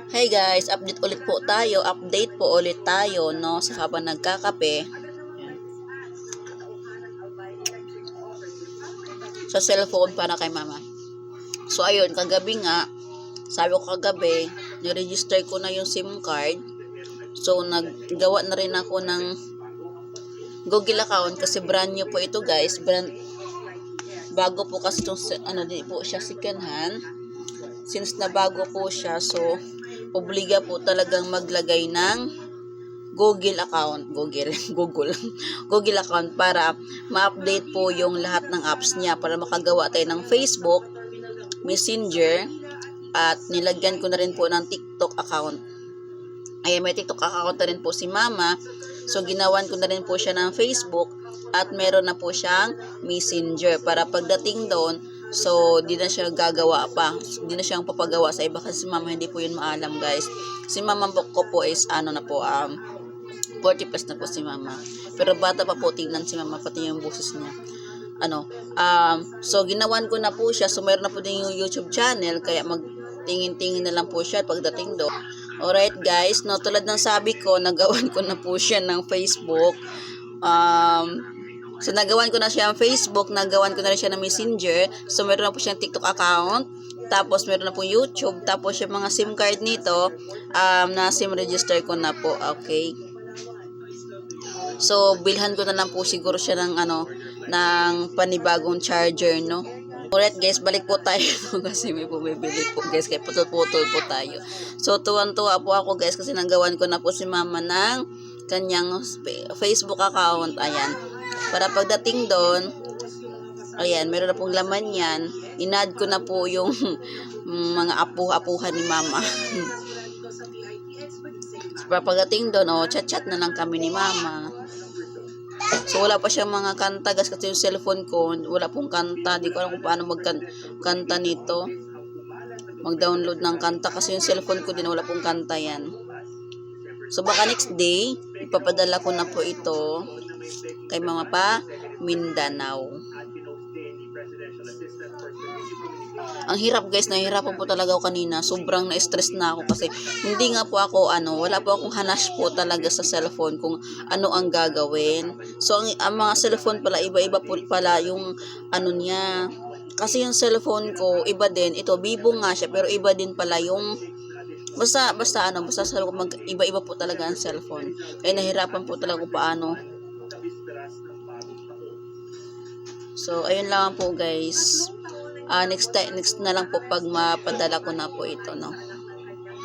Hey guys, update po ulit tayo, no, sa habang nagkakape sa cellphone para kay mama. So ayun, kagabi nga, sabi ko kagabi, ni-register ko na yung SIM card. So naggawa na rin ako ng Google account kasi brand new po ito guys. Bago po kasi itong, di po siya second hand. Since na bago po siya, so obliga po talagang maglagay ng Google account, Google account para ma-update po yung lahat ng apps niya, para makagawa tayo ng Facebook, Messenger, at nilagyan ko na rin po ng TikTok account. Ay, may TikTok account na rin po si mama. So, ginawan ko na rin po siya ng Facebook at meron na po siyang Messenger para pagdating doon, so, di na siya gagawa pa. Di na siyang papagawa sa iba kasi si mama hindi po yun maalam guys. Si mama ko po is 40 plus na po si mama. Pero bata pa po, tingnan si mama, pati yung boses niya. So, ginawan ko na po siya. So, meron na po din yung YouTube channel. Kaya magtingin-tingin na lang po siya pagdating doon. Alright guys, no, tulad ng sabi ko, nagawan ko na po siya ng Facebook. So, nagawan ko na siya ng Facebook, nagawan ko na rin siya ng Messenger. So, meron na po siyang TikTok account. Tapos, meron na po YouTube. Tapos, yung mga SIM card nito, na SIM register ko na po. Okay. So, bilhan ko na lang po siguro siya ng ng panibagong charger, no? Alright guys, balik po tayo kasi may bumibili po guys, kaya putol-putol po tayo. So, tuwan-tuwa po ako guys kasi nanggawan ko na po si mama ng kanyang Facebook account. Ayan. Para pagdating doon, ayan, meron na pong laman yan. Inad ko na po yung mga apu-apuhan ni mama. Para pagdating doon, chat-chat na lang kami ni mama. So, wala pa siyang mga kanta guys kasi yung cellphone ko, wala pong kanta. Di ko alam kung paano magkanta nito. Mag-download ng kanta kasi yung cellphone ko din, wala pong kanta yan. So, baka next day, ipapadala ko na po ito kay Mama pa Mindanao. Ang hirap guys, nahihirapan po talaga ako kanina. Sobrang na-stress na ako kasi hindi nga po ako, wala po akong hanash po talaga sa cellphone kung ano ang gagawin. So, ang mga cellphone pala, iba-iba po pala yung niya. Kasi yung cellphone ko, iba din. Ito, Vivo nga siya, pero iba din pala yung basta iba-iba po talaga ang cellphone. Kaya nahirapan po talaga kung paano. So, ayun lang po guys. Next na lang po pag mapadala ko na po ito, no.